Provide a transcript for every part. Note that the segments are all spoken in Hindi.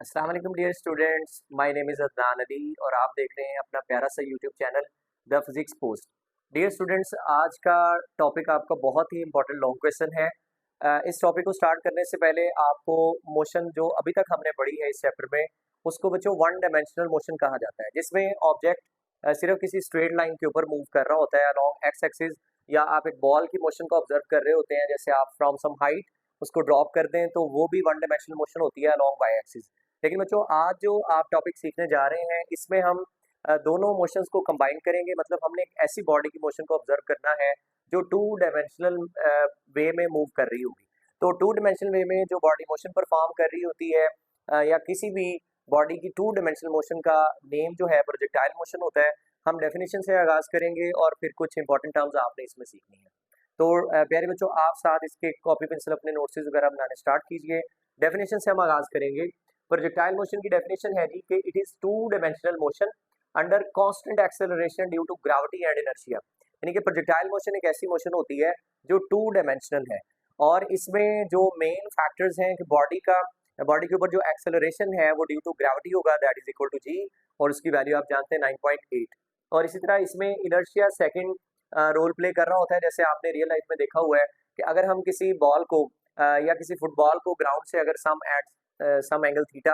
अस्सलाम वालेकुम dear students, my name is Adnan Ali और आप देख रहे हैं अपना प्यारा सा YouTube channel the physics post. Dear students, आज का टॉपिक आपका बहुत ही इंपॉर्टेंट लॉन्ग क्वेश्चन है। इस टॉपिक को स्टार्ट करने से पहले आपको मोशन जो अभी तक हमने पढ़ी है इस चैप्टर में, उसको बच्चों वन डायमेंशनल मोशन कहा जाता है, जिसमें ऑब्जेक्ट सिर्फ किसी स्ट्रेट लाइन के ऊपर मूव कर रहा होता है अलॉन्ग एक्स एक्सिस, या आप एक बॉल की मोशन को ऑब्जर्व कर रहे होते हैं, जैसे आप फ्रॉम सम हाइट उसको ड्रॉप कर दें तो वो भी वन डायमेंशनल मोशन होती है अलॉन्ग वाई एक्सिस। लेकिन बच्चों, आज जो आप टॉपिक सीखने जा रहे हैं इसमें हम दोनों मोशंस को कंबाइन करेंगे। मतलब हमने एक ऐसी बॉडी की मोशन को ऑब्जर्व करना है जो टू डायमेंशनल वे में मूव कर रही होगी। तो टू डायमेंशनल वे में जो बॉडी मोशन परफॉर्म कर रही होती है या किसी भी बॉडी की टू डायमेंशनल मोशन का नेम जो है प्रोजेक्टाइल मोशन होता है। हम डेफिनेशन से आगाज करेंगे और फिर कुछ इंपॉर्टेंट टर्म्स आपने इसमें सीखनी है। तो प्यारे बच्चों, आप साथ इसके कॉपी पेंसिल अपने नोट्स वगैरह बनाने स्टार्ट कीजिए। डेफिनेशन से हम आगाज करेंगे। प्रोजेक्टाइल मोशन की डेफिनेशन है जी कि it is two dimensional motion under constant acceleration due to gravity and inertia. यानी कि प्रोजेक्टाइल मोशन एक ऐसी मोशन होती है जो टू डायमेंशनल है, और इसमें जो मेन फैक्टर्स हैं कि बॉडी के ऊपर जो एक्सेलरेशन है वो ड्यू टू ग्रेविटी होगा, दैट इज इक्वल टू जी, और उसकी वैल्यू आप जानते हैं 9.8। और इसी तरह इसमें इनर्शिया सेकंड रोल प्ले कर रहा होता है। जैसे आपने रियल लाइफ में देखा हुआ है कि अगर हम किसी बॉल को या किसी फुटबॉल को ग्राउंड से अगर सम एंगल थीटा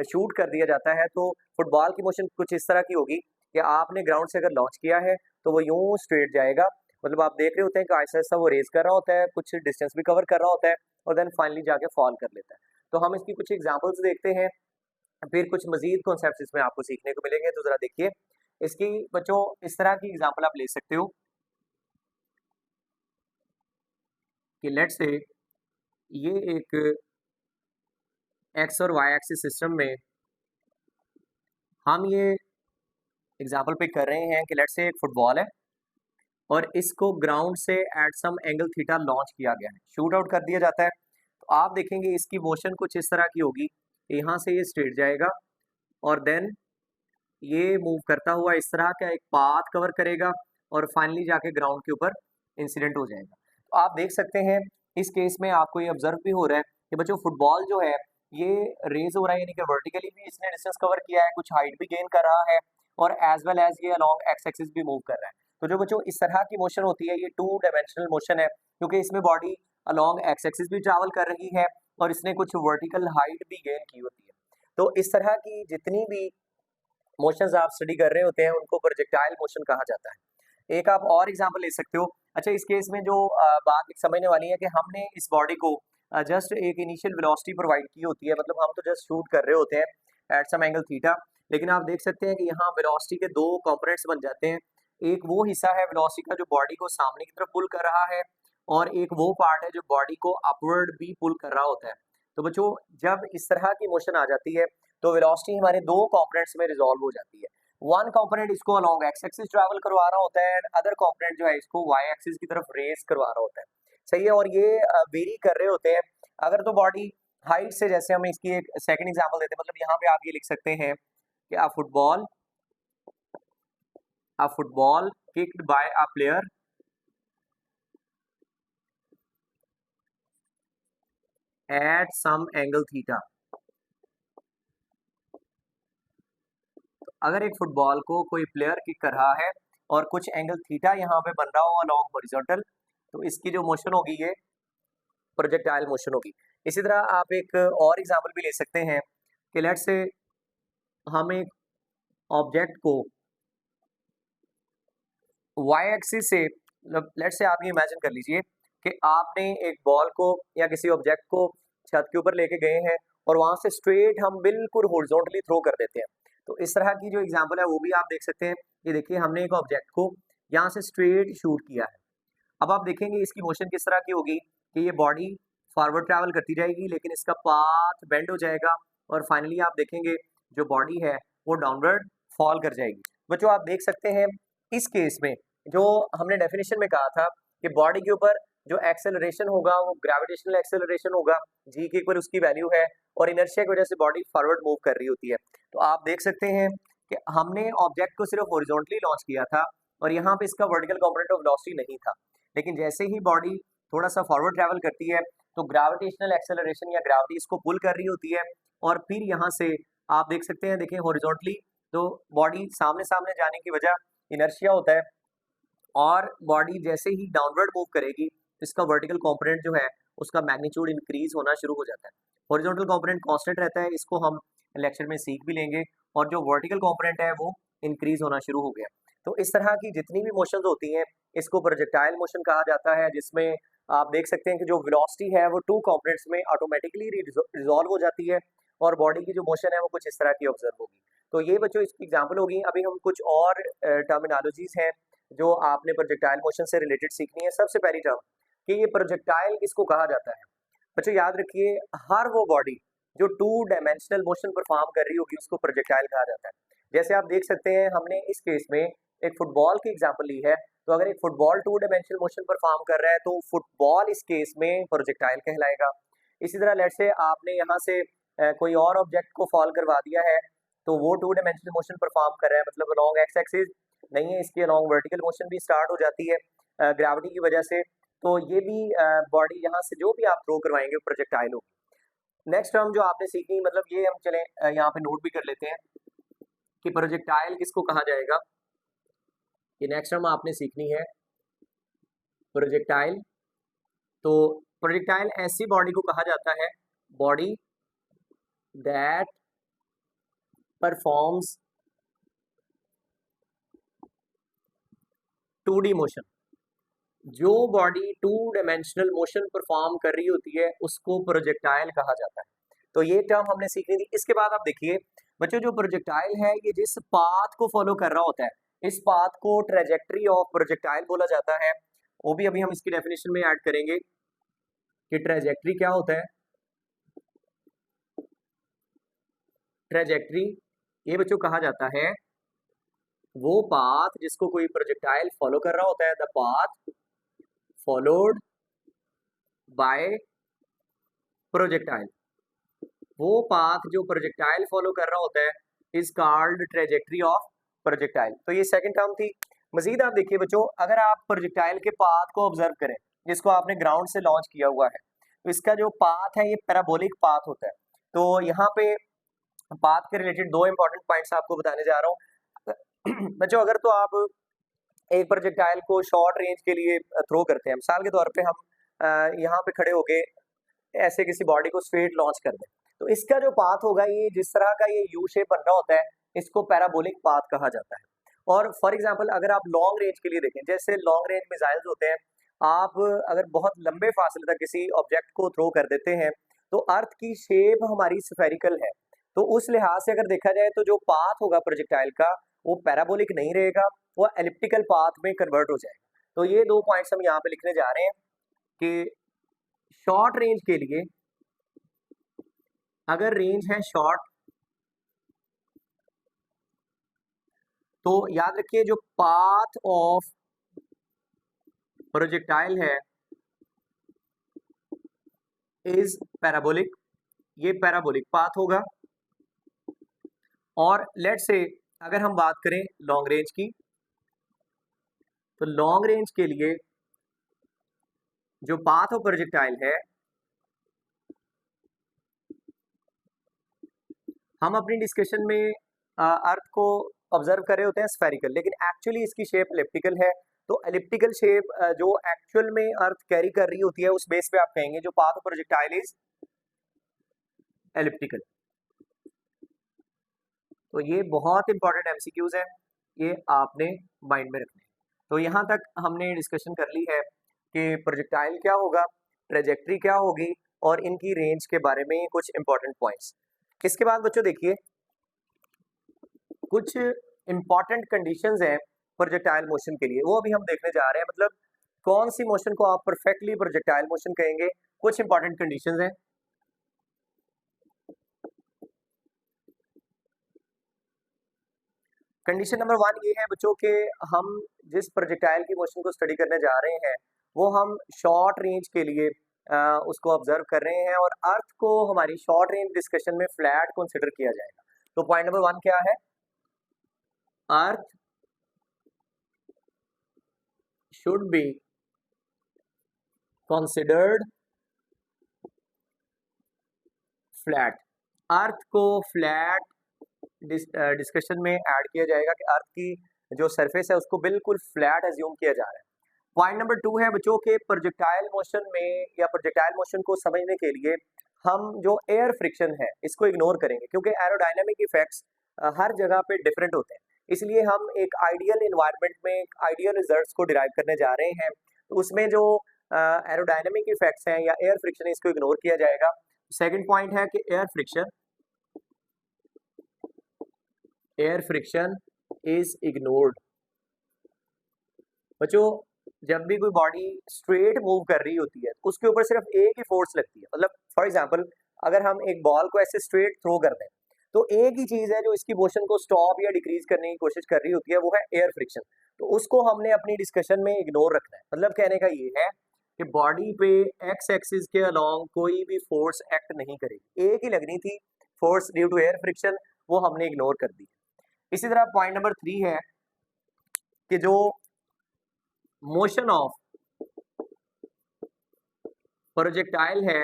शूट कर दिया जाता है, तो फुटबॉल की मोशन कुछ इस तरह की होगी कि आपने ग्राउंड से अगर लॉन्च किया है तो वो यूं स्ट्रेट जाएगा। मतलब आप देख रहे होते हैं कि आहिस्ता आहिस्ता वो रेस कर रहा होता है, कुछ डिस्टेंस भी कवर कर रहा होता है, और देन फाइनली जाके फॉल कर लेता है। तो हम इसकी कुछ एग्जांपल्स देखते हैं, फिर कुछ मजीद कॉन्सेप्ट्स इसमें आपको सीखने को मिलेंगे। तो जरा देखिए इसकी बच्चों, इस तरह की एग्जाम्पल आप ले सकते हो कि लेट्स से ये एक एक्स और वाई एक्सिस सिस्टम में हम ये एग्जांपल पिक कर रहे हैं कि लेट्स से एक फुटबॉल है और इसको ग्राउंड से at some angle theta launch किया गया है, शूट आउट कर दिया जाता है। तो आप देखेंगे इसकी मोशन कुछ इस तरह की होगी कि यहाँ से ये स्ट्रेट जाएगा और देन ये मूव करता हुआ इस तरह का एक पाथ कवर करेगा और फाइनली जाके ग्राउंड के ऊपर इंसिडेंट हो जाएगा। तो आप देख सकते हैं इस केस में आपको ये ऑब्जर्व भी हो रहा है कि बच्चों फुटबॉल जो है ये रेज हो रहा है, यानी कि वर्टिकली भी इसने डिस्टेंस कवर किया है, कुछ हाइट भी गेन कर रहा है, और एज वेल एज ये अलॉन्ग एक्स एक्सिस भी मूव कर रहा है। तो जो बच्चों इस तरह की मोशन होती है ये टू डायमेंशनल मोशन है, क्योंकि इसमें बॉडी अलॉन्ग एक्स एक्सिस भी ट्रैवल कर रही है और इसने कुछ वर्टिकल हाइट भी गेन की होती है। तो इस तरह की जितनी भी मोशंस आप स्टडी कर रहे होते हैं उनको प्रोजेक्टाइल मोशन कहा जाता है। एक आप और एग्जांपल ले सकते हो। अच्छा, इस केस में जो बात एक समझने वाली है कि हमने इस बॉडी को जस्ट एक इनिशियल वेलोसिटी प्रोवाइड की होती है, मतलब हम तो जस्ट शूट कर रहे होते हैं एट सम एंगल थीटा, लेकिन आप देख सकते हैं कि यहाँ वेलोसिटी के दो कंपोनेंट्स बन जाते हैं। एक वो हिस्सा है वेलोसिटी का जो बॉडी को सामने की तरफ पुल कर रहा है, और एक वो पार्ट है जो बॉडी को अपवर्ड भी पुल कर रहा होता है। तो बच्चों, जब इस तरह की मोशन आ जाती है तो वेलोसिटी हमारे दो कंपोनेंट्स में रिजॉल्व हो जाती है। वन कंपोनेंट इसको अलोंग एक्स एक्सिस ट्रैवल करवा रहा होता है, एंड अदर कंपोनेंट जो है इसको वाई एक्सिस की तरफ रेस करवा रहा होता है। सही है, और ये वेरी कर रहे होते हैं। अगर तो बॉडी हाइट से, जैसे हम इसकी एक सेकंड एग्जांपल देते हैं, मतलब यहाँ पे आप ये लिख सकते हैं कि a football kicked by a player at some angle theta. अगर एक फुटबॉल को कोई प्लेयर किक कर रहा है और कुछ एंगल थीटा यहाँ पे बन रहा हो अलॉन्ग हॉरिजॉन्टल, तो इसकी जो मोशन होगी ये प्रोजेक्टाइल मोशन होगी। इसी तरह आप एक और एग्जांपल भी ले सकते हैं कि लेट्स से हम एक ऑब्जेक्ट को वाई एक्सिस से, मतलब लेट्स से आप ये इमेजिन कर लीजिए कि आपने एक बॉल को या किसी ऑब्जेक्ट को छत के ऊपर लेके गए हैं और वहां से स्ट्रेट हम बिल्कुल हॉरिजॉन्टली थ्रो कर देते हैं। तो इस तरह की जो एग्जांपल है वो भी आप देख सकते हैं। ये देखिए, हमने एक ऑब्जेक्ट को यहाँ से स्ट्रेट शूट किया है। अब आप देखेंगे इसकी मोशन किस तरह की होगी कि ये बॉडी फॉरवर्ड ट्रैवल करती जाएगी, लेकिन इसका पाथ बेंड हो जाएगा और फाइनली आप देखेंगे जो बॉडी है वो डाउनवर्ड फॉल कर जाएगी। बच्चों, आप देख सकते हैं इस केस में जो हमने डेफिनेशन में कहा था कि बॉडी के ऊपर जो एक्सेलरेशन होगा वो ग्रेविटेशनल एक्सेलरेशन होगा, जी के ऊपर उसकी वैल्यू है, और इनर्शिया की वजह से बॉडी फॉरवर्ड मूव कर रही होती है। तो आप देख सकते हैं कि हमने ऑब्जेक्ट को सिर्फ हॉरिजॉन्टली लॉन्च किया था और यहाँ पे इसका वर्टिकल कंपोनेंट ऑफ वेलोसिटी नहीं था, लेकिन जैसे ही बॉडी थोड़ा सा फॉरवर्ड ट्रैवल करती है तो ग्रेविटेशनल एक्सेलरेशन या ग्रेविटी इसको पुल कर रही होती है, और फिर यहाँ से आप देख सकते हैं, देखिए हॉरिजॉन्टली तो बॉडी सामने सामने जाने की वजह इनर्शिया होता है, और बॉडी जैसे ही डाउनवर्ड मूव करेगी इसका वर्टिकल कंपोनेंट जो है उसका मैग्नीट्यूड इंक्रीज होना शुरू हो जाता है। हॉरिजॉन्टल कंपोनेंट कांस्टेंट रहता है, इसको हम लेक्चर में सीख भी लेंगे, और जो वर्टिकल कंपोनेंट है वो इंक्रीज होना शुरू हो गया। तो इस तरह की जितनी भी मोशंस होती हैं इसको प्रोजेक्टाइल मोशन कहा जाता है, जिसमें आप देख सकते हैं कि जो वेलोसिटी है वो टू कंपोनेंट्स में ऑटोमेटिकली रिजॉल्व हो जाती है, और बॉडी की जो मोशन है वो कुछ इस तरह की ऑब्जर्व होगी। तो ये बच्चों इसकी एग्जाम्पल होगी। अभी हम कुछ और टर्मिनोलॉजीज हैं जो आपने प्रोजेक्टाइल मोशन से रिलेटेड सीखनी है। सबसे पहली टर्म कि ये प्रोजेक्टाइल किसको कहा जाता है। बच्चों याद रखिए, हर वो बॉडी जो टू डायमेंशनल मोशन परफॉर्म कर रही होगी उसको प्रोजेक्टाइल कहा जाता है। जैसे आप देख सकते हैं, हमने इस केस में एक फुटबॉल की एग्जांपल ली है, तो अगर एक football to dimensional motion perform कर रहा है तो फुटबॉल इस केस में प्रोजेक्टाइल कहलाएगा। इसी तरह लेट्स से आपने यहाँ से कोई और ऑब्जेक्ट को फॉल करवा दिया है, तो वो टू डायमेंशनल मोशन परफॉर्म कर रहा है, मतलब अलॉन्ग एक्स एक्सिस नहीं है, इसकी अलॉन्ग वर्टिकल मोशन भी स्टार्ट हो जाती है ग्रेविटी की वजह से। तो ये भी बॉडी यहाँ से जो भी आप थ्रो करवाएंगे प्रोजेक्टाइल होगी। नेक्स्ट टर्म जो आपने सीखी, मतलब ये हम चले यहाँ पे नोट भी कर लेते हैं कि प्रोजेक्टाइल किसको कहा जाएगा। ये नेक्स्ट टर्म आपने सीखनी है प्रोजेक्टाइल। तो प्रोजेक्टाइल ऐसी बॉडी को कहा जाता है, body that performs 2D motion. जो body two dimensional motion perform कर रही होती है उसको प्रोजेक्टाइल कहा जाता है। तो ये टर्म हमने सीखनी थी। इसके बाद आप देखिए बच्चों, जो प्रोजेक्टाइल है ये जिस पाथ को फॉलो कर रहा होता है इस पाथ को ट्रेजेक्ट्री ऑफ प्रोजेक्टाइल बोला जाता है। वो भी अभी हम इसकी डेफिनेशन में ऐड करेंगे कि ट्रेजेक्ट्री क्या होता है। ट्रेजेक्ट्री ये बच्चों कहा जाता है वो पाथ जिसको कोई प्रोजेक्टाइल फॉलो कर रहा होता है, the path followed by projectile. वो पाथ जो प्रोजेक्टाइल फॉलो कर रहा होता है is called trajectory of projectile. तो ये सेकंड टर्म थी। मजीद आप देखिए बच्चों, अगर आप प्रोजेक्टाइल के पाथ को ऑब्जर्व करें जिसको आपने ग्राउंड से लॉन्च किया हुआ है, तो इसका जो पाथ है ये पैराबोलिक पाथ होता है। तो यहाँ पे पाथ के रिलेटेड दो इंपॉर्टेंट पॉइंट्स आपको बताने जा रहा हूँ बच्चों। अगर तो आप एक प्रोजेक्टाइल को शॉर्ट रेंज के लिए थ्रो करते हैं, मिसाल के तौर पे हम यहाँ पे खड़े होके ऐसे किसी बॉडी को स्ट्रेट लॉन्च कर दें, तो इसका जो पाथ होगा ये जिस तरह का ये यू शेप बन रहा होता है इसको पैराबोलिक पाथ कहा जाता है। और फॉर एग्जांपल अगर आप लॉन्ग रेंज के लिए देखें, जैसे लॉन्ग रेंज मिसाइल्स होते हैं, आप अगर बहुत लंबे फासले तक किसी ऑब्जेक्ट को थ्रो कर देते हैं तो अर्थ की शेप हमारी स्फेरिकल है, तो उस लिहाज से अगर देखा जाए तो जो पाथ होगा प्रोजेक्टाइल का वो पैराबोलिक नहीं रहेगा, वो एलिप्टिकल पाथ में कन्वर्ट हो जाएगा। तो ये दो पॉइंट्स हम यहाँ पे लिखने जा रहे हैं कि शॉर्ट रेंज के लिए अगर रेंज है शॉर्ट, तो याद रखिए जो पाथ ऑफ प्रोजेक्टाइल है इज पैराबोलिक, ये पैराबोलिक पाथ होगा। और लेट्स से अगर हम बात करें लॉन्ग रेंज की, तो लॉन्ग रेंज के लिए जो पाथ ऑफ प्रोजेक्टाइल है, हम अपनी डिस्कशन में अर्थ को ऑब्जर्व कर रहे होते हैं स्फेरिकल, लेकिन एक्चुअली इसकी शेप एलिप्टिकल है। तो एलिप्टिकल शेप जो एक्चुअल में अर्थ कैरी कर रही होती है उस बेस पे आप कहेंगे जो path of projectile is elliptical. तो ये बहुत इंपॉर्टेंट एमसीक्यूज है, ये आपने माइंड में रखने। तो यहाँ तक हमने डिस्कशन कर ली है कि प्रोजेक्टाइल क्या होगा, ट्रेजेक्ट्री क्या होगी, और इनकी रेंज के बारे में कुछ इंपॉर्टेंट पॉइंट्स। इसके बाद बच्चों देखिए कुछ इंपॉर्टेंट कंडीशंस हैं प्रोजेक्टाइल मोशन के लिए, वो अभी हम देखने जा रहे हैं। मतलब कौन सी मोशन को आप परफेक्टली प्रोजेक्टाइल मोशन कहेंगे, कुछ इंपॉर्टेंट कंडीशंस हैं। कंडीशन नंबर 1 ये है बच्चों के हम जिस प्रोजेक्टाइल की मोशन को स्टडी करने जा रहे हैं वो हम शॉर्ट रेंज के लिए उसको ऑब्जर्व कर रहे हैं, और अर्थ को हमारी शॉर्ट रेंज डिस्कशन में फ्लैट कंसिडर किया जाएगा। तो पॉइंट नंबर 1 क्या है, अर्थ should be considered फ्लैट, अर्थ को फ्लैट डिस्कशन में ऐड किया जाएगा कि अर्थ की जो सरफेस है उसको बिल्कुल फ्लैट एज्यूम किया जा रहा है। पॉइंट नंबर 2 है बच्चों के प्रोजेक्टाइल मोशन में या प्रोजेक्टाइल मोशन को समझने के लिए हम जो एयर फ्रिक्शन है इसको इग्नोर करेंगे, क्योंकि एरोडायनामिक इफेक्ट्स हर जगह पे डिफरेंट होते हैं। इसलिए हम एक आइडियल इन्वायरमेंट में एक आइडियल रिजल्ट्स को डिराइव करने जा रहे हैं, तो उसमें जो एरोडायनामिक इफेक्ट्स हैं या एयर फ्रिक्शन है इसको इग्नोर किया जाएगा। सेकंड पॉइंट है कि एयर फ्रिक्शन इज इग्नोर्ड। बच्चों जब भी कोई बॉडी स्ट्रेट मूव कर रही होती है उसके ऊपर सिर्फ एक ही फोर्स लगती है। मतलब फॉर एग्जांपल अगर हम एक बॉल को ऐसे स्ट्रेट थ्रो कर दें तो एक ही चीज है जो इसकी मोशन को स्टॉप या डिक्रीज करने की कोशिश कर रही होती है, वो है एयर फ्रिक्शन। तो उसको हमने अपनी डिस्कशन में इग्नोर रखना है। मतलब कहने का ये है कि बॉडी पे एक्स एक्सिस के अलोंग कोई भी फोर्स एक्ट नहीं करेगी, एक ही लगनी थी force due to air friction, वो हमने इग्नोर कर दी। इसी तरह पॉइंट नंबर 3 है कि जो मोशन ऑफ प्रोजेक्टाइल है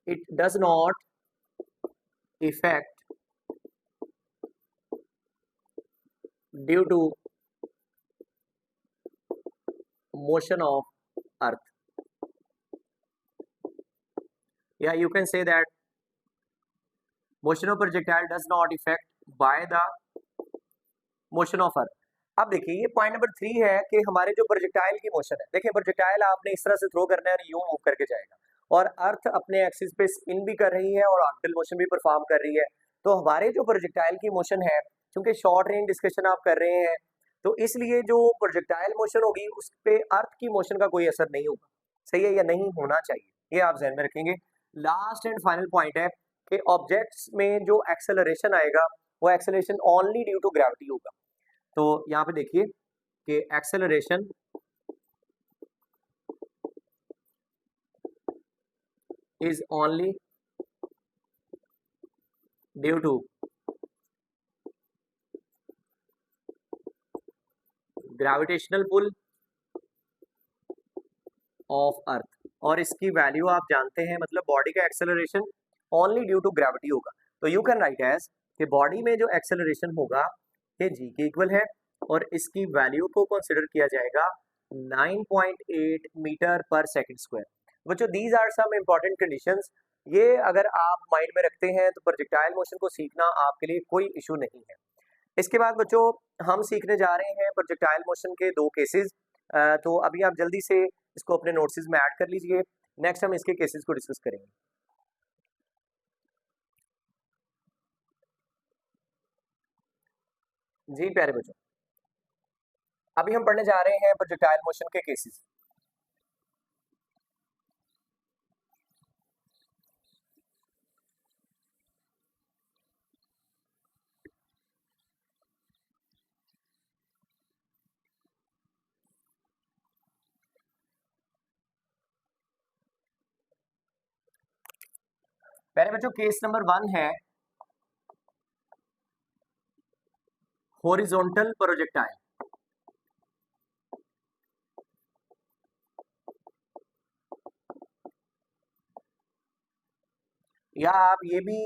it does not affect due to motion of earth. Yeah, you can say that motion of projectile does not affect by the motion of earth. अब देखिए ये पॉइंट नंबर 3 है कि हमारे जो प्रोजेक्टाइल की मोशन है, देखिए प्रोजेक्टाइल आपने इस तरह से थ्रो करना है और यूं मूव करके जाएगा, और अर्थ अपने एक्सिस पे स्पिन भी कर रही है और ऑर्बिटल मोशन भी परफॉर्म कर रही है। तो हमारे जो प्रोजेक्टाइल की मोशन है, क्योंकि शॉर्ट रेंज डिस्कशन आप कर रहे हैं, तो इसलिए जो प्रोजेक्टाइल मोशन होगी उस पे अर्थ की मोशन का कोई असर नहीं होगा। सही है या नहीं होना चाहिए, ये आप ध्यान में रखेंगे। लास्ट एंड फाइनल पॉइंट है कि ऑब्जेक्ट्स में जो एक्सेलरेशन आएगा वो acceleration only due to gravity होगा। तो यहाँ पे देखिए कि acceleration is only due to gravitational pull of earth, और इसकी वैल्यू आप जानते हैं, मतलब बॉडी का acceleration only due to gravity होगा। तो यू कैन राइट एज कि बॉडी में जो एक्सेलरेशन होगा ये जी के इक्वल है और इसकी वैल्यू को कंसिडर किया जाएगा 9.8 मीटर पर सेकंड स्क्वायर। बच्चों these are some important conditions, ये अगर आप माइंड में रखते हैं तो प्रोजेक्टाइल मोशन को सीखना आपके लिए कोई इशू नहीं है। इसके बाद बच्चों हम सीखने जा रहे हैं प्रोजेक्टाइल मोशन के 2 केसेस। तो अभी आप जल्दी से इसको अपने नोट्स में ऐड कर लीजिए, नेक्स्ट हम इसके केसेस को डिस्कस करेंगे। जी प्यारे बच्चों, अभी हम पढ़ने जा रहे हैं प्रोजेक्टाइल मोशन के केसेस। पहले बच्चों केस नंबर 1 है हॉरिजॉन्टल प्रोजेक्टाइल। या आप ये भी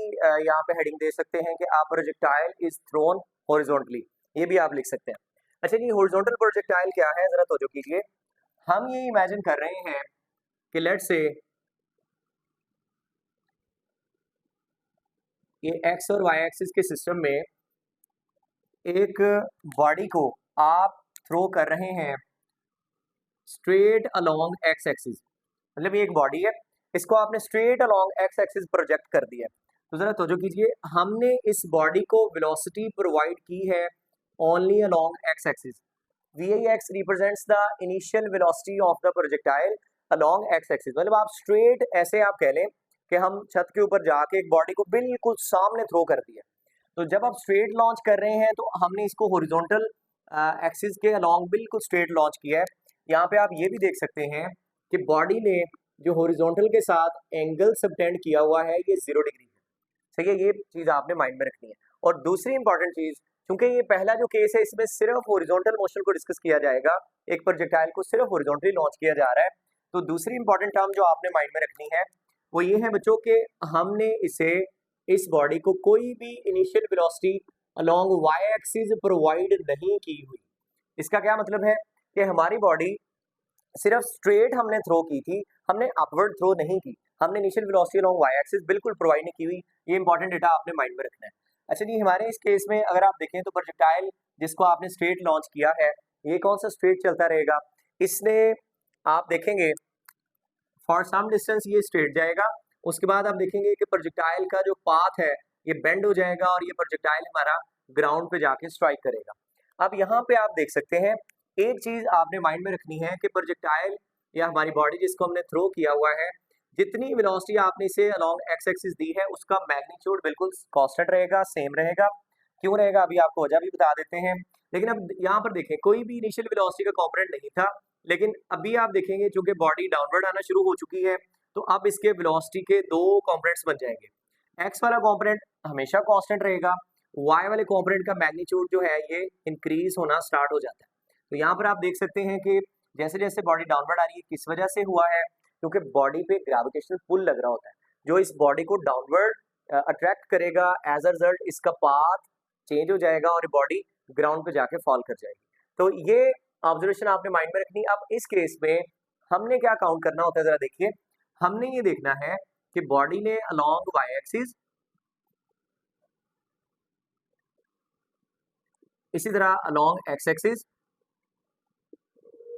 यहाँ पे हेडिंग दे सकते हैं कि आप प्रोजेक्टाइल इज थ्रोन हॉरिजॉन्टली, ये भी आप लिख सकते हैं। अच्छा जी, हॉरिजॉन्टल प्रोजेक्टाइल क्या है जरा तवज्जो कीजिए। हम ये इमेजिन कर रहे हैं कि लेट्स से ये एक्स और वाई एक्सिस के सिस्टम में एक बॉडी को आप थ्रो कर रहे हैं स्ट्रेट अलोंग एक्स एक्सिस। मतलब ये एक बॉडी है, इसको आपने straight along x axis project कर दिया। तो जरा तवज्जो कीजिए, हमने इस बॉडी को वेलोसिटी प्रोवाइड की है only along x axis. VIX represents the initial velocity of the projectile along x axis. मतलब आप स्ट्रेट ऐसे आप कह लें कि हम छत के ऊपर जाके एक बॉडी को बिल्कुल सामने थ्रो कर दिया। तो जब आप स्ट्रेट लॉन्च कर रहे हैं तो हमने इसको हॉरिजॉन्टल एक्सिस के अलोंग बिल्कुल स्ट्रेट लॉन्च किया है। यहाँ पे आप ये भी देख सकते हैं कि बॉडी ने जो हॉरिजॉन्टल के साथ एंगल सबटेंड किया हुआ है ये 0 डिग्री है। सही है, ये चीज़ आपने माइंड में रखनी है। और दूसरी इंपॉर्टेंट चीज़, क्योंकि ये पहला जो केस है इसमें सिर्फ हॉरिजॉन्टल मोशन को डिस्कस किया जाएगा, एक प्रोजेक्टाइल को सिर्फ हॉरिजॉन्टली लॉन्च किया जा रहा है, तो दूसरी इंपॉर्टेंट टर्म जो आपने माइंड में रखनी है वो ये है बच्चों के हमने इस बॉडी को कोई भी initial velocity along Y axis provide नहीं की हुई। इसका क्या मतलब है कि हमारी बॉडी सिर्फ स्ट्रेट हमने थ्रो की थी, हमने अपवर्ड थ्रो नहीं की, हमने initial velocity along Y axis बिल्कुल प्रोवाइड नहीं की हुई। ये इंपॉर्टेंट डेटा आपने माइंड में रखना है। अच्छा जी, हमारे इस केस में अगर आप देखें तो प्रोजेक्टाइल जिसको आपने स्ट्रेट लॉन्च किया है, ये कौन सा स्ट्रेट चलता रहेगा, इसने आप देखेंगे फॉर सम डिस्टेंस ये स्ट्रेट जाएगा, उसके बाद आप देखेंगे कि प्रोजेक्टाइल का जो पाथ है ये बेंड हो जाएगा और ये प्रोजेक्टाइल हमारा ग्राउंड पे जाके स्ट्राइक करेगा। अब यहाँ पे आप देख सकते हैं एक चीज आपने माइंड में रखनी है कि प्रोजेक्टाइल या हमारी बॉडी जिसको हमने थ्रो किया हुआ है, जितनी वेलोसिटी आपने इसे अलोंग एक्स एक्सिस दी है उसका मैग्नीट्यूड बिल्कुल कांस्टेंट रहेगा, सेम रहेगा। क्यों रहेगा अभी आपको वजह भी बता देते हैं। लेकिन अब यहाँ पर देखें कोई भी इनिशियल वेलोसिटी का कॉम्पोनेंट नहीं था, लेकिन अभी आप देखेंगे चूंकि बॉडी डाउनवर्ड आना शुरू हो चुकी है तो अब इसके वेलोसिटी के दो कॉम्पोनेंट्स बन जाएंगे। एक्स वाला कॉम्पोनेंट हमेशा कांस्टेंट रहेगा, वाई वाले कॉम्पोनेंट का मैग्नीट्यूड जो है ये इंक्रीज होना स्टार्ट हो जाता है। तो यहाँ पर आप देख सकते हैं कि जैसे जैसे बॉडी डाउनवर्ड आ रही है किस वजह से हुआ है, क्योंकि बॉडी पे ग्रेविटेशनल पुल लग रहा होता है जो इस बॉडी को डाउनवर्ड अट्रैक्ट करेगा। एज अ रिजल्ट इसका पाथ चेंज हो जाएगा और बॉडी ग्राउंड पे जाके फॉल कर जाएगी। तो ये ऑब्जर्वेशन आपने माइंड में रखनी। अब इस केस में हमने क्या काउंट करना होता है, जरा देखिए, हमने ये देखना है कि बॉडी ने अलोंग वाई एक्सिस, इसी तरह अलोंग एक्स एक्सिस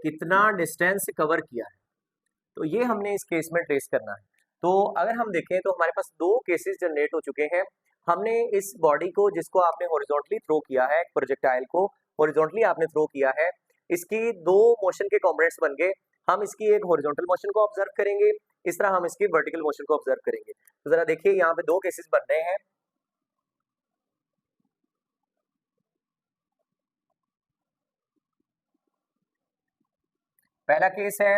कितना डिस्टेंस कवर किया है, तो ये हमने इस केस में ट्रेस करना है। तो अगर हम देखें तो हमारे पास दो केसेस जनरेट हो चुके हैं। हमने इस बॉडी को जिसको आपने हॉरिजॉन्टली थ्रो किया है, प्रोजेक्टाइल को हॉरिजॉन्टली आपने थ्रो किया है, इसकी दो मोशन के कॉम्पोनेंट्स बन गए। हम इसकी एक हॉरिजॉन्टल मोशन को ऑब्जर्व करेंगे, इस तरह हम इसकी वर्टिकल मोशन को ऑब्जर्व करेंगे। तो जरा देखिए यहाँ पे दो केसेस बन रहे हैं। पहला केस है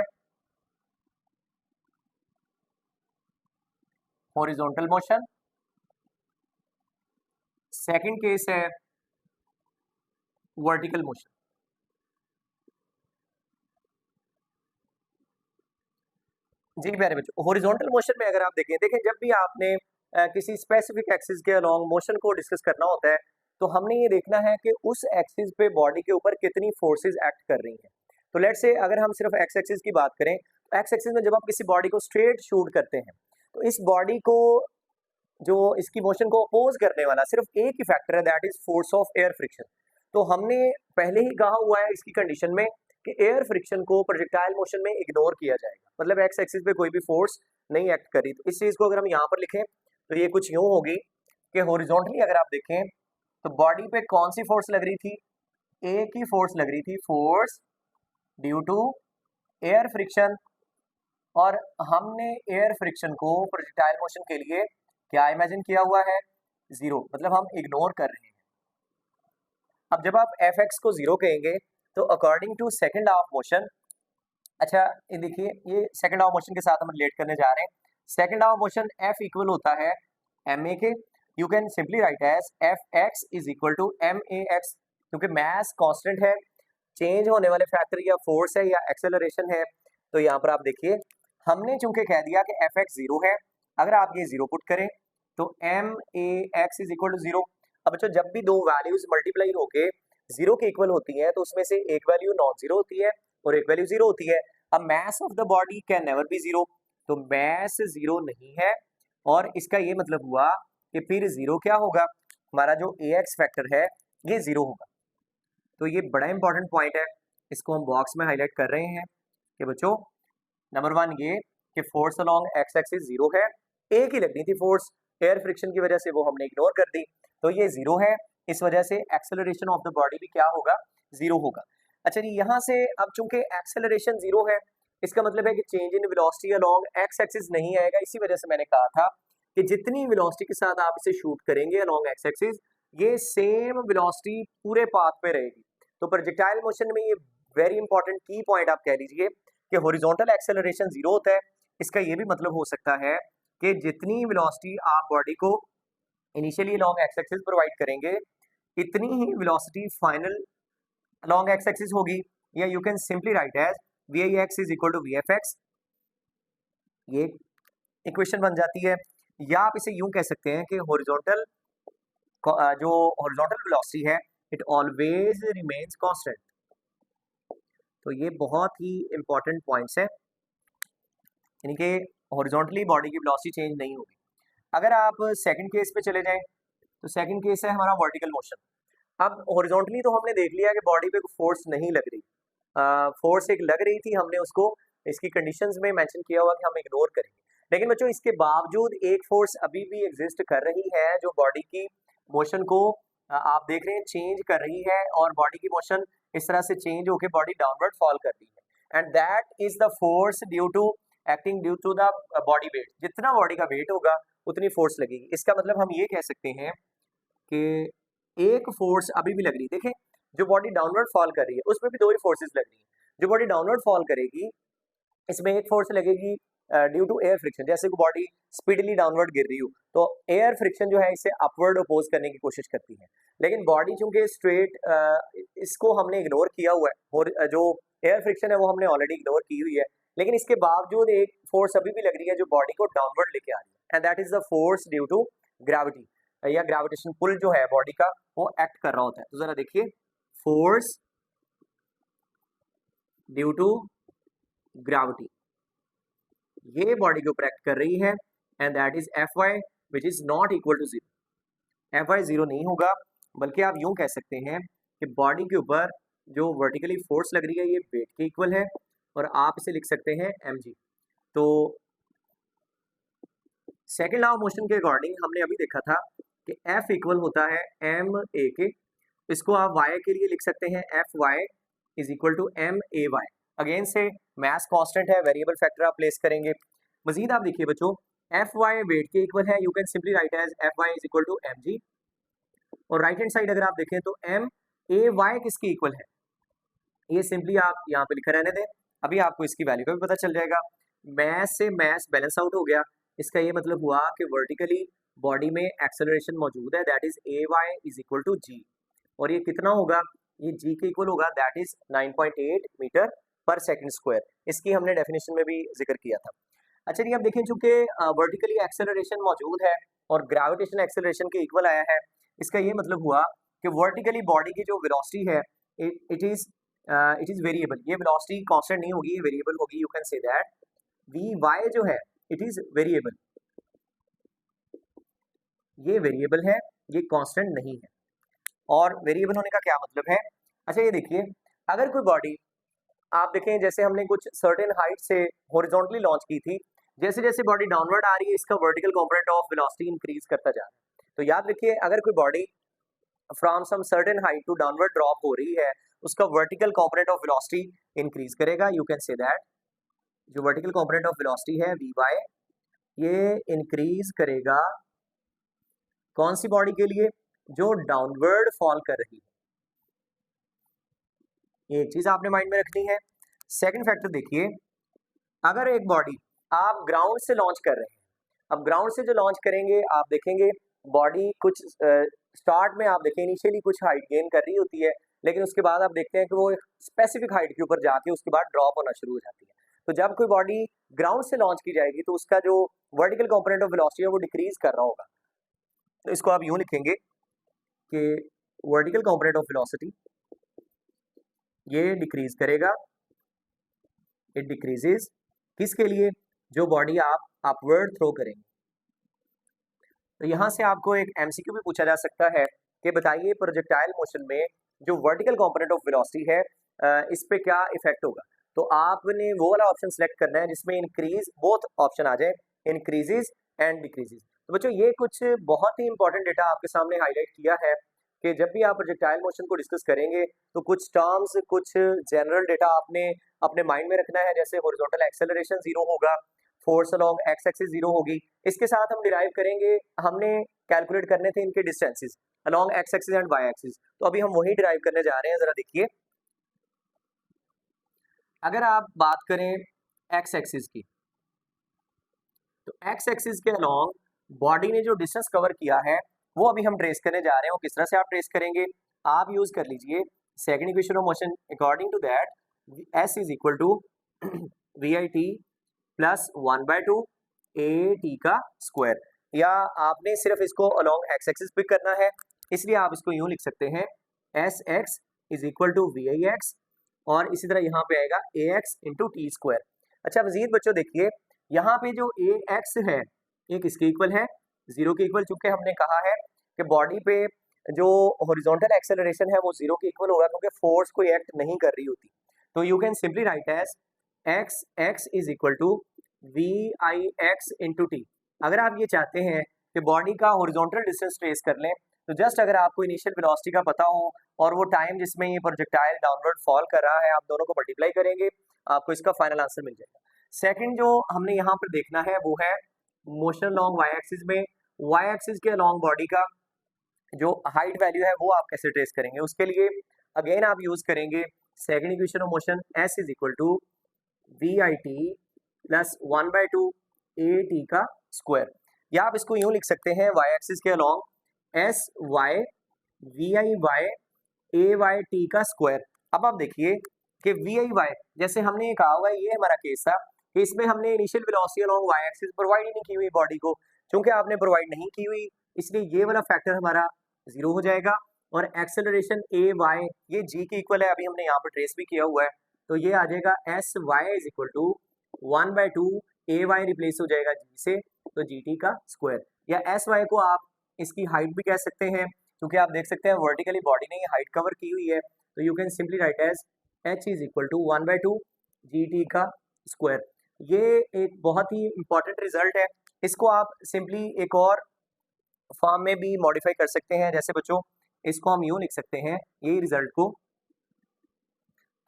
हॉरिजॉन्टल मोशन, सेकंड केस है वर्टिकल मोशन। जी प्यारे बच्चों, हॉरिजॉन्टल मोशन में अगर आप देखें जब भी आपने किसी स्पेसिफिक एक्सिस के अलोंग मोशन को डिस्कस करना होता है तो हमने ये देखना है कि उस एक्सिस पे बॉडी के ऊपर कितनी फोर्सेस एक्ट कर रही हैं। तो लेट्स से अगर हम सिर्फ एक्स एक्सिस की बात करें तो एक्स एक्सिस में जब आप किसी बॉडी को स्ट्रेट शूट करते हैं तो इस बॉडी को जो इसकी मोशन को अपोज करने वाला सिर्फ एक ही फैक्टर है, that is force of air friction. तो हमने पहले ही कहा हुआ है इसकी कंडीशन में कि एयर फ्रिक्शन को प्रोजेक्टाइल मोशन में इग्नोर किया जाएगा, मतलब एक्स एक्सिस पे कोई भी फोर्स नहीं एक्ट करी। तो इस चीज को अगर हम यहाँ पर लिखें तो ये कुछ यूं होगी कि हॉरिजॉन्टली अगर आप देखें तो बॉडी पे कौन सी फोर्स लग रही थी, एक ही फोर्स लग रही थी, force due to air friction. और हमने एयर फ्रिक्शन को प्रोजेक्टाइल मोशन के लिए क्या इमेजिन किया हुआ है, जीरो, मतलब हम इग्नोर कर रहे हैं। अब जब आप एफ एक्स को जीरो कहेंगे तो according to second of motion, अच्छा ये देखिए ये सेकंड ऑफ मोशन के साथ हम रिलेट करने जा रहे हैं। Second of motion F equal होता है एम ए के, you can simply write as F X is equal to M A X, क्योंकि मैस कांस्टेंट है, चेंज होने वाले फैक्टर या फोर्स है या एक्सेलरेशन है। तो यहाँ पर आप देखिए हमने चूंकि कह दिया कि एफ एक्स जीरो है, अगर आप ये जीरो पुट करें तो M A X is equal to zero. अब बच्चों जब भी दो वैल्यूज मल्टीप्लाई होके जीरो के इक्वल होती है तो उसमें से एक वैल्यू नॉन जीरो होती है और एक वैल्यू जीरो होती है। अब mass of the body can never be zero, तो मैस जीरो नहीं है और इसका ये मतलब हुआ कि फिर जीरो क्या होगा, हमारा जो ए एक्स फैक्टर है ये जीरो होगा। तो ये बड़ा इंपॉर्टेंट पॉइंट है, इसको हम बॉक्स में हाईलाइट कर रहे हैं कि बच्चों नंबर वन ये कि force along x axis zero है, एक ही लगनी थी फोर्स, एयर फ्रिक्शन की वजह से वो हमने इग्नोर कर दी, तो ये जीरो है, इस वजह से एक्सेलरेशन ऑफ द बॉडी भी क्या होगा, जीरो होगा। अच्छा जी, यहाँ से अब चूंकि एक्सेलरेशन जीरो है इसका मतलब है कि change in velocity along x axis नहीं आएगा। इसी वजह से मैंने कहा था कि जितनी वेलोसिटी के साथ आप इसे शूट करेंगे अलोंग एक्स एक्सिस ये सेम वेलोसिटी पूरे पाथ पे रहेगी। तो प्रोजेक्टाइल मोशन में ये वेरी इंपॉर्टेंट की पॉइंट आप कह लीजिए कि हॉरिजॉन्टल एक्सेलरेशन जीरो होता है। इसका ये भी मतलब हो सकता है कि जितनी वेलोसिटी आप बॉडी को initially along x axis provide करेंगे इतनी ही velocity final along x axis होगी, या you can simply write as v I x is equal to v f x. ये इक्वेशन बन जाती है। या आप इसे यूं कह सकते हैं कि हॉरिजॉन्टल जो हॉरिजॉन्टल वेलोसिटी है इट ऑलवेज रिमेन्स कांस्टेंट। तो ये बहुत ही इंपॉर्टेंट पॉइंट्स है, यानी कि हॉरिजॉन्टली बॉडी की वेलोसिटी चेंज नहीं होगी। अगर आप सेकंड केस पे चले जाएं तो सेकंड केस है हमारा वर्टिकल मोशन। अब हॉरिजॉन्टली तो हमने देख लिया कि बॉडी पे फोर्स नहीं लग रही, फोर्स एक लग रही थी, हमने उसको इसकी कंडीशंस में मेंशन किया हुआ कि हम इग्नोर करेंगे। लेकिन बच्चों इसके बावजूद एक फोर्स अभी भी एग्जिस्ट कर रही है जो बॉडी की मोशन को आप देख रहे हैं चेंज कर रही है, और बॉडी की मोशन इस तरह से चेंज होकर बॉडी डाउनवर्ड फॉल कर रही है, and that is the force due to acting due to the body weight. जितना बॉडी का वेट होगा उतनी फोर्स लगेगी। इसका मतलब हम ये कह सकते हैं कि एक फोर्स अभी भी लग रही है। देखें, जो बॉडी डाउनवर्ड फॉल कर रही है उसमें भी दो ही फोर्सेस लग रही है। जो बॉडी डाउनवर्ड फॉल करेगी इसमें एक फोर्स लगेगी ड्यू टू एयर फ्रिक्शन, जैसे कि बॉडी स्पीडली डाउनवर्ड गिर रही हो तो एयर फ्रिक्शन जो है इसे अपवर्ड अपोज करने की कोशिश करती है। लेकिन बॉडी चूंकि स्ट्रेट, इसको हमने इग्नोर किया हुआ है, और जो एयर फ्रिक्शन है वो हमने ऑलरेडी इग्नोर की हुई है, लेकिन इसके बावजूद एक फोर्स अभी भी लग रही है जो बॉडी को डाउनवर्ड लेके आ रही है, and that is the force due to gravity, या ग्रेविटेशन पुल जो है बॉडी का वो एक्ट कर रहा होता है। तो जरा देखिए, फोर्स ड्यू टू ग्रेविटी ये बॉडी के ऊपर एक्ट कर रही है, and that is F Y which is not equal to zero. F Y zero नहीं होगा, बल्कि आप यूं कह सकते हैं कि बॉडी के ऊपर जो वर्टिकली फोर्स लग रही है ये वेट के इक्वल है, और आप इसे लिख सकते हैं एम जी। तो सेकेंड लॉ ऑफ मोशन के अकॉर्डिंग हमने अभी देखा था कि एफ इक्वल होता है एम ए के। इसको आप वाई के लिए लिख सकते हैं F Y is equal to M A Y. Again से मास कांस्टेंट है, वेरिएबल फैक्टर आप प्लेस करेंगे। मजीद आप देखिए बच्चों, एफ वाई वेट के इक्वल है, you can simply write as F Y is equal to M G. और राइट हैंड साइड अगर आप देखें तो एम ए वाई किसकी इक्वल है, ये सिंपली आप यहाँ पे लिखा रहने दें, अभी आपको इसकी वैल्यू का भी पता चल जाएगा। मैस से मैस बैलेंस आउट हो गया, इसका ये मतलब हुआ कि वर्टिकली बॉडी में एक्सेलरेशन मौजूद है, that is a Y is equal to जी। और ये कितना होगा, ये जी के इक्वल होगा, दैट इज 9.8 मीटर पर सेकंड स्क्वायर। इसकी हमने डेफिनेशन में भी जिक्र किया था। अच्छा जी, अब देखें चूंकि वर्टिकली एक्सेलरेशन मौजूद है और ग्रेविटेशन एक्सेलरेशन के इक्वल आया है, इसका ये मतलब हुआ कि वर्टिकली बॉडी की जो वेलोसिटी है इट इज वेरिएबल। ये वेलोसिटी कांस्टेंट नहीं होगी, ये वेरिएबल होगी। You can say that V Y जो है इट इज वेरिएबल, ये वेरिएबल है, ये कांस्टेंट नहीं है। और वेरिएबल होने का क्या मतलब है, अच्छा ये देखिए, अगर कोई बॉडी आप देखें जैसे हमने कुछ सर्टेन हाइट से हॉरिजॉन्टली लॉन्च की थी, जैसे जैसे बॉडी डाउनवर्ड आ रही है इसका vertical component of velocity increase करता जा रहा है। तो याद रखिए, अगर कोई body from some certain height to downward drop हो रही है उसका vertical component of velocity increase करेगा। यू कैन से दैट जो वर्टिकल कंपोनेंट ऑफ वेलोसिटी है वी वाई, ये इंक्रीज करेगा कौन सी बॉडी के लिए, जो डाउनवर्ड फॉल कर रही है। ये एक चीज आपने माइंड में रखनी है। सेकंड फैक्टर देखिए, अगर एक बॉडी आप ग्राउंड से लॉन्च कर रहे हैं, अब ग्राउंड से जो लॉन्च करेंगे आप देखेंगे बॉडी कुछ स्टार्ट में आप देखें इनिशियली कुछ हाइट गेन कर रही होती है, लेकिन उसके बाद आप देखते हैं कि वो स्पेसिफिक हाइट के ऊपर जाके उसके बाद ड्रॉप होना शुरू हो जाती है। तो जब कोई बॉडी ग्राउंड से लॉन्च की जाएगी तो उसका जो वर्टिकल कंपोनेंट ऑफ वेलोसिटी है वो डिक्रीज कर रहा होगा। तो इसको आप यूं लिखेंगे कि वर्टिकल कंपोनेंट ऑफ वेलोसिटी ये डिक्रीज करेगा, इट डिक्रीजेस किसके लिए, जो बॉडी आप अपवर्ड थ्रो करेंगे। तो यहां से आपको एक एमसीक्यू भी पूछा जा सकता है कि बताइए प्रोजेक्टाइल मोशन में जो वर्टिकल कंपोनेंट ऑफ वेलोसिटी है इस पे क्या इफेक्ट होगा। तो आपने वो वाला ऑप्शन सेलेक्ट करना है जिसमें इंक्रीज बोथ ऑप्शन आ जाए, इंक्रीजेस एंड डिक्रीजेस। तो बच्चों ये कुछ बहुत ही इंपॉर्टेंट डेटा आपके सामने हाईलाइट किया है कि जब भी आप प्रोजेक्टाइल मोशन को डिस्कस करेंगे तो कुछ टर्म्स, कुछ जनरल डेटा आपने अपने माइंड में रखना है। जैसे हॉरिजॉन्टल एक्सेलरेशन जीरो होगा, force along x axis zero होगी, इसके साथ हम डिराइव करेंगे, हमने कैलकुलेट करने थे इनके distances along x axis and Y axis, तो अभी हम वही डिराइव करने जा रहे हैं। जरा देखिए, अगर आप बात करें एक्स एक्सिस की, तो एक्स एक्सिस के अलोंग बॉडी ने जो डिस्टेंस कवर किया है वो अभी हम ट्रेस करने जा रहे हैं। किस तरह से आप ट्रेस करेंगे, आप यूज कर लीजिए second equation of motion. According to that S is equal to V I T plus 1/2 A T का स्क्वायर, या आपने सिर्फ इसको अलॉन्ग एक्स एक्सिस पिक करना है, इसलिए आप इसको यूं लिख सकते हैं S X is equal to V I X, और इसी तरह यहाँ पे आएगा A X into T square. अच्छा मजीद बच्चों देखिए, यहाँ पे जो ए एक्स है ये किसके इक्वल है, जीरो के इक्वल, चूंकि हमने कहा है कि बॉडी पे जो हॉरिजॉन्टल एक्सेलरेशन है वो जीरो के इक्वल होगा, क्योंकि फोर्स कोई एक्ट नहीं कर रही होती। तो you can simply write as X X is equal to V I X into T. अगर आप ये चाहते हैं कि बॉडी का हॉरिजॉन्टल डिस्टेंस ट्रेस कर लें, तो जस्ट अगर आपको इनिशियल वेलोसिटी का पता हो और वो टाइम जिसमें ये प्रोजेक्टाइल डाउनवर्ड फॉल कर रहा है, आप दोनों को मल्टीप्लाई करेंगे, आपको इसका फाइनल आंसर मिल जाएगा। सेकंड जो हमने यहाँ पर देखना है वो है मोशन लॉन्ग वाई एक्सिस में, वाई एक्सिस के लॉन्ग बॉडी का जो हाइट वैल्यू है वो आप कैसे ट्रेस करेंगे। उसके लिए अगेन आप यूज करेंगे second equation of motion, S is equal to V I T plus 1/2 A T का स्क्वायर, या आप इसको यूं लिख सकते हैं वाई एक्सिस के along S Y V I Y A Y T का स्क्वायर। अब आप देखिए कि वी आई वाई, जैसे हमने ये कहा हुआ है, ये हमारा केस था कि इसमें हमने initial velocity along y axis provide ही नहीं की हुई बॉडी को, क्योंकि आपने प्रोवाइड नहीं की हुई इसलिए ये वाला फैक्टर हमारा जीरो हो जाएगा, और एक्सेलरेशन ए वाई ये जी के इक्वल है, अभी हमने यहाँ पर ट्रेस भी किया हुआ है, तो ये आ जाएगा S Y is equal to 1/2 A Y replace हो जाएगा जी से, तो जी टी का स्क्वायर, या एस वाई को आप इसकी हाइट भी कह सकते हैं, क्योंकि आप देख सकते हैं वर्टिकली बॉडी ने ये हाइट कवर की हुई है, तो you can simply write as H is equal to 1/2 G T का स्क्वायर। ये एक बहुत ही इंपॉर्टेंट रिजल्ट है, इसको आप सिंपली एक और फॉर्म में भी मॉडिफाई कर सकते हैं। जैसे बच्चों इसको हम यूं लिख सकते हैं यही रिजल्ट को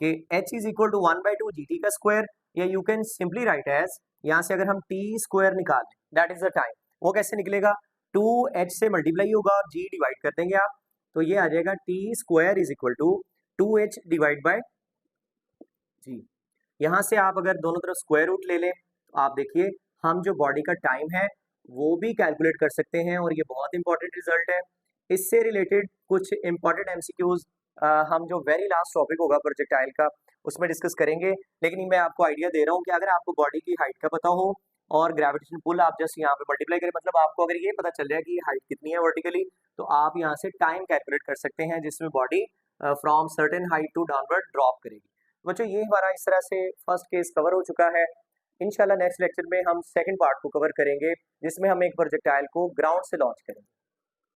कि h is equal to 1/2 G T का स्क्वायर, या you can simply write as, यहाँ से अगर हम टी स्क्वायर निकालें दैट इज द टाइम, वो कैसे निकलेगा, 2h से मल्टीप्लाई होगा और g डिवाइड कर देंगे आप, तो ये आ जाएगा t square is equal to 2h divide by g. यहाँ से आप अगर दोनों तरफ स्क्वायर रूट ले लें तो आप देखिए हम जो बॉडी का टाइम है वो भी कैलकुलेट कर सकते हैं, और ये बहुत इंपॉर्टेंट रिजल्ट है। इससे रिलेटेड कुछ इंपॉर्टेंट एमसीक्यूज हम जो वेरी लास्ट टॉपिक होगा प्रोजेक्टाइल का उसमें डिस्कस करेंगे, लेकिन मैं आपको आइडिया दे रहा हूँ कि अगर आपको बॉडी की हाइट का पता हो और ग्रेविटेशन पुल आप जस्ट यहाँ पे मल्टीप्लाई करें, मतलब आपको अगर ये पता चल जाए कि हाइट कितनी है वर्टिकली, तो आप यहाँ से टाइम कैलकुलेट कर सकते हैं जिसमें body from certain height to downward drop करेगी। बच्चों ये हमारा इस तरह से फर्स्ट केस कवर हो चुका है। इंशाल्लाह नेक्स्ट लेक्चर में हम सेकंड पार्ट को कवर करेंगे जिसमें हम एक प्रोजेक्टाइल को ग्राउंड से लॉन्च करेंगे।